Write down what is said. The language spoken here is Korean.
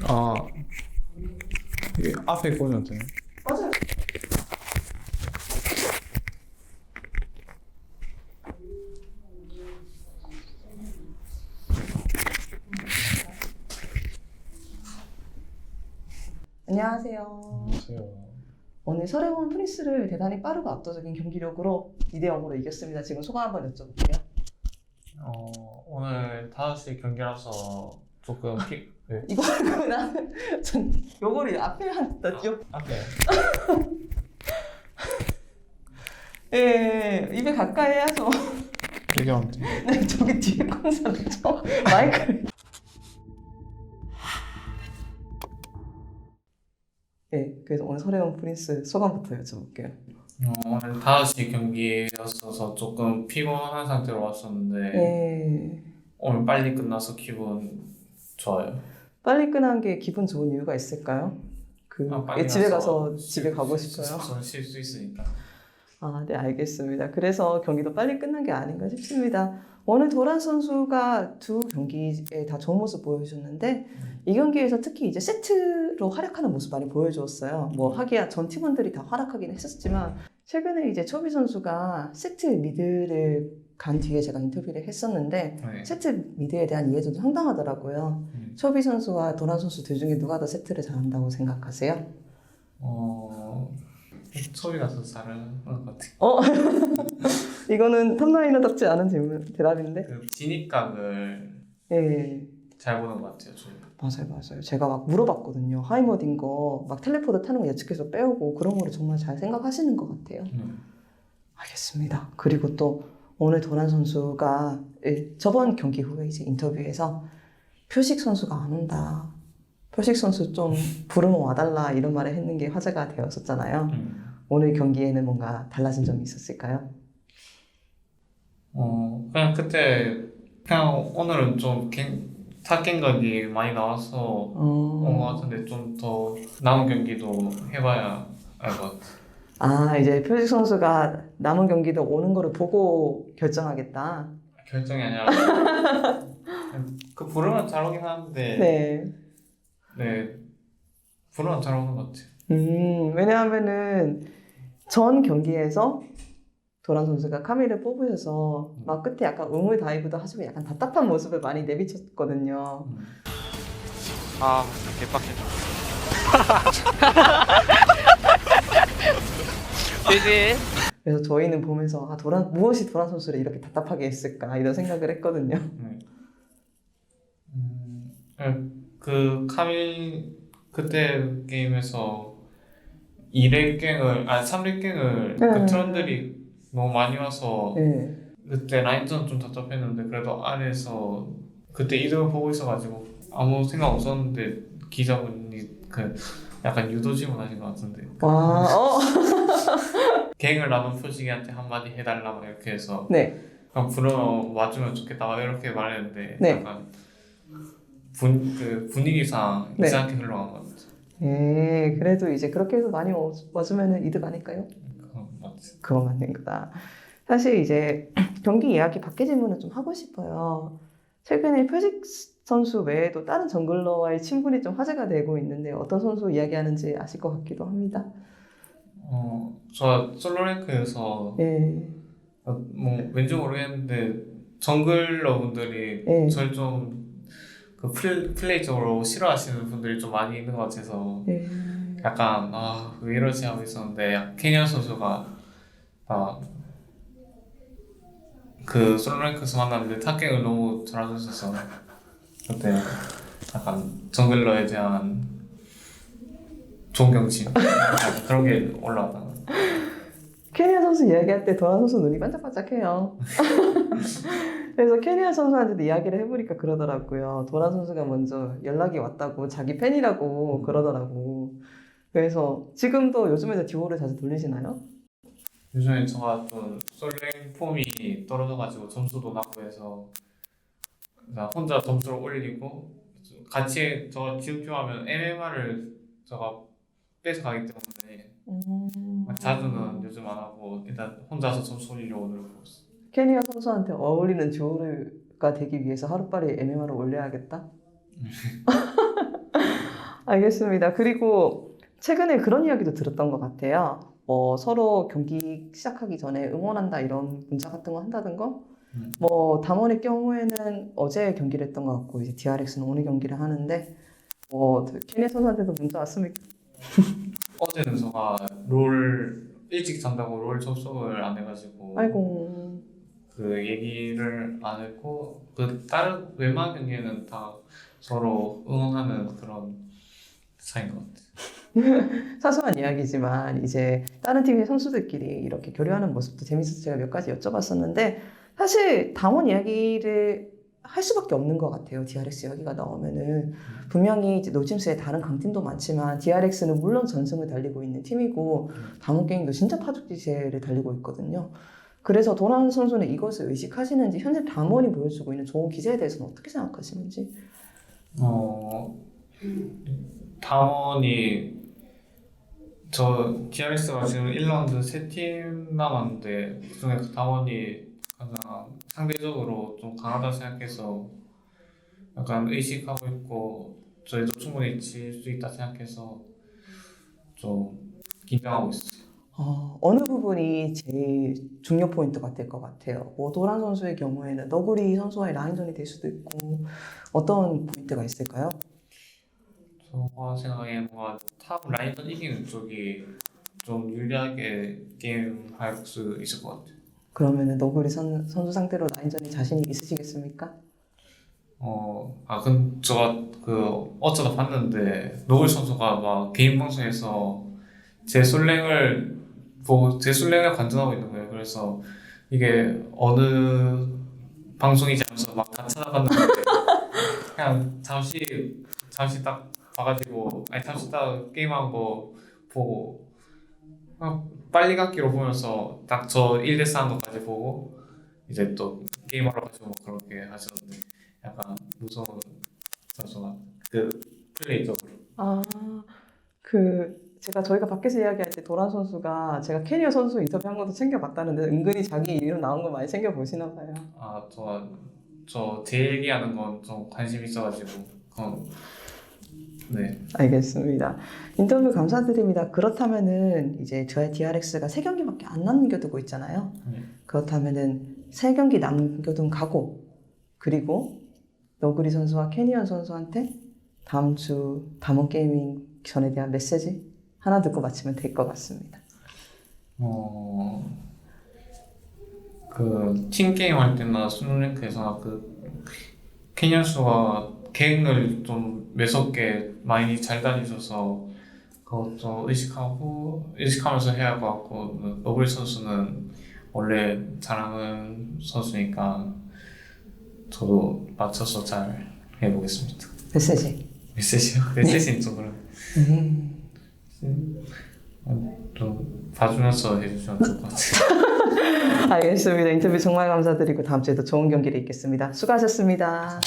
아, 이게 앞에 꽂으면 되네. 맞아요. 안녕하세요. 안녕하세요. 오늘 서래원 프린스를 대단히 빠르고 압도적인 경기력으로 2대0으로 이겼습니다. 지금 소감 한번 여쭤볼게요. 오늘 5시 경기라서 조금 네. 이거를 나는 요거를 앞에 한다 띄워. 앞에. 예, 입에 가까이 해야죠. 얘기하면 돼. 네, 저기 뒤에 콘서트 마이크를. 네, 그래서 오늘 서래원 프린스 소감부터 여쭤볼게요. 오늘 5시 경기였어서 조금 피곤한 상태로 왔었는데 네, 오늘 빨리 끝나서 기분 좋아요. 빨리 끝난 게 기분 좋은 이유가 있을까요? 빨리 집에 가서 집에 가고 싶어요. 저는 쉴 수 있으니까. 아, 네, 알겠습니다. 그래서 경기도 빨리 끝난 게 아닌가 싶습니다. 오늘 도란 선수가 두 경기에 다 좋은 모습 보여주셨는데 이 경기에서 특히 이제 세트로 활약하는 모습 많이 보여주었어요. 뭐 하기야 전 팀원들이 다 활약하긴 했었지만 최근에 이제 초비 선수가 세트 미드를 간 뒤에 제가 인터뷰를 했었는데 네. 세트 미드에 대한 이해도도 상당하더라고요. 초비 선수와 도란 선수 둘 중에 누가 더 세트를 잘한다고 생각하세요? 소리가 더 잘하는 것 같아요. 이거는 탑라이너답지 않은 대답인데. 그 진입각을 예, 잘 보는 것 같아요. 저는. 맞아요. 제가 막 물어봤거든요. 하이머딘 거, 막 텔레포드 타는 거 예측해서 빼오고 그런 거를 정말 잘 생각하시는 것 같아요. 알겠습니다. 그리고 또 오늘 도란 선수가 저번 경기 후에 이제 인터뷰에서 표식 선수가 안 온다. 표식 선수 좀 부르면 와달라 이런 말을 했는 게 화제가 되었었잖아요. 오늘 경기에는 뭔가 달라진 점이 있었을까요? 그냥 그때 그냥 오늘은 좀 탑갱각이 많이 나와서 온 것 같은데 좀 더 남은 경기도 해봐야 알 것 같아요. 아, 이제 표식 선수가 남은 경기도 오는 거를 보고 결정하겠다. 결정이 아니라 그 부르면 잘 오긴 하는데 네. 부르면 잘 오는 것 같아요. 왜냐하면은 전 경기에서 도란 선수가 카밀을 뽑으셔서 막 끝에 약간 우물 다이브도 하시고 약간 답답한 모습을 많이 내비쳤거든요. 아, 개빡치네. 그지? 그래서 저희는 보면서 무엇이 도란 선수를 이렇게 답답하게 했을까 이런 생각을 했거든요. 그 카밀 그때 게임에서 3렙갱을 그 트런들이 너무 많이 와서 네. 그때 라인전 좀 답답했는데 그래도 아래에서 그때 이득을 보고 있어가지고 아무 생각 없었는데 기자분이 그 약간 유도질문 하신 것 같은데 와, 갱을 나눈 표식이한테 한마디 해달라 막 이렇게 해서 네. 그냥 불어 와주면 좋겠다 막 이렇게 말했는데 네. 약간 그 분위기상 네. 이상하게 흘러간 것 같아요. 네, 그래도 이제 그렇게 해서 많이 와주면 이득 아닐까요? 그건 맞지. 그거 맞는 거다. 사실 이제 경기 이야기 밖에 질문을 좀 하고 싶어요. 최근에 표식 선수 외에도 다른 정글러와의 친분이 좀 화제가 되고 있는데 어떤 선수 이야기하는지 아실 것 같기도 합니다. 저 솔로랭크에서 네. 뭐 왠지 모르겠는데 정글러 분들이 네. 절 좀 그 플레이적으로 싫어하시는 분들이 좀 많이 있는 것 같아서 네. 약간 왜 이러지 하고 있었는데 케니안 선수가 그 솔로랭크에서 만났는데 탑갱을 너무 잘하셔서 그때 약간 정글러에 대한 존경심 약간 그런 게 올라왔던 것 같아요. 케니아 선수 이야기할 때 도란 선수 눈이 반짝반짝해요. 그래서 케니아 선수한테도 이야기를 해보니까 그러더라고요. 도란 선수가 먼저 연락이 왔다고 자기 팬이라고 그러더라고. 그래서 지금도 요즘에도 듀오를 자주 돌리시나요? 요즘에 제가 좀 솔랭 폼이 떨어져가지고 점수도 낮고 해서 혼자 점수를 올리고 같이 저 지우표하면 MMR을 제가 뺏어가기 때문에 자주는 요즘 안 하고 일단 혼자서 점수 올리려고 노력하고 있어요. 케니아 선수한테 어울리는 듀오가 되기 위해서 하루빨리 MMR을 올려야겠다? 알겠습니다. 그리고 최근에 그런 이야기도 들었던 것 같아요. 서로 경기 시작하기 전에 응원한다 이런 문자 같은 거 한다든가. 담원의 경우에는 어제 경기를 했던 것 같고 이제 DRX는 오늘 경기를 하는데 케네 선수한테도 문자 왔습니까? 어제는 제가 롤 일찍 잔다고 롤 접속을 안 해가지고 아이고. 그 얘기를 안 했고 그 다른 웬만한 경기에는 다 서로 응원하는 그런 사이인 것 같아요. 사소한 이야기지만 이제 다른 팀의 선수들끼리 이렇게 교류하는 모습도 재밌어서 제가 몇 가지 여쭤봤었는데 사실 당원 이야기를 할 수밖에 없는 것 같아요. DRX 이야기가 나오면은 분명히 이제 노짐스의 다른 강팀도 많지만 DRX는 물론 전승을 달리고 있는 팀이고 당원 게임도 진짜 파죽지세를 달리고 있거든요. 그래서 도란 선수는 이것을 의식하시는지 현재 담원이 보여주고 있는 좋은 기세에 대해서는 어떻게 생각하시는지? 담원이 저 DRX가 지금 1라운드 3팀 남았는데 그중에 그 담원이 가장 상대적으로 좀 강하다 생각해서 약간 의식하고 있고 저희도 충분히 질 수 있다 생각해서 좀 긴장하고 있어요. 어느 부분이 제일 중요 포인트가 될 것 같아요. 도란 선수의 경우에는 너구리 선수와의 라인전이 될 수도 있고 어떤 포인트가 있을까요? 제가 생각에 뭔가 탑 라인전 이기는 쪽이 좀 유리하게 게임할 수 있을 것 같아요. 그러면은 너구리 선수 상대로 라인전이 자신이 있으시겠습니까? 근데 제가 어쩌다 봤는데 노글 선수가 막 개인 방송에서 제 솔랭을 보고 제 솔랭을 관전하고 있는 거예요. 그래서 이게 어느 방송이지 하면서 막 다 찾아봤는데 그냥 잠시 딱 봐가지고 잠시 딱 게임한 거 보고 그냥 빨리 갖기로 보면서 딱 저 1대4 하는 것까지 보고 이제 또 게임하러 가시고 그렇게 하셨는데 약간 무서운 선수가 그 플레이적으로. 저희가 밖에서 이야기할 때 도란 선수가 제가 캐니어 선수 인터뷰한 것도 챙겨봤다는데 은근히 자기 이름 나온 거 많이 챙겨보시나 봐요. 저 제 얘기하는 건 좀 관심 있어가지고 네. 알겠습니다. 인터뷰 감사드립니다. 그렇다면은 이제 저의 DRX가 3경기밖에 안 남겨두고 있잖아요. 그렇다면은 3경기 남겨둔 각오 그리고 너구리 선수와 캐니언 선수한테 다음 주 담원 게이밍 전에 대한 메시지 하나 듣고 마치면 될 것 같습니다. 팀 게임 할 때나 순랭크에서 캐니언 수가 갱을 좀 매섭게 많이 잘 다니셔서 그것 좀 의식하면서 해야 할 것 같고 너구리 선수는 원래 잘하는 선수니까 저도 맞춰서 잘 해보겠습니다. 메시지요? 메시지는 좀 그런 좀 봐주면서 해주시면 좋을 것 같아요. 알겠습니다. 인터뷰 정말 감사드리고 다음 주에도 좋은 경기를 있겠습니다. 수고하셨습니다.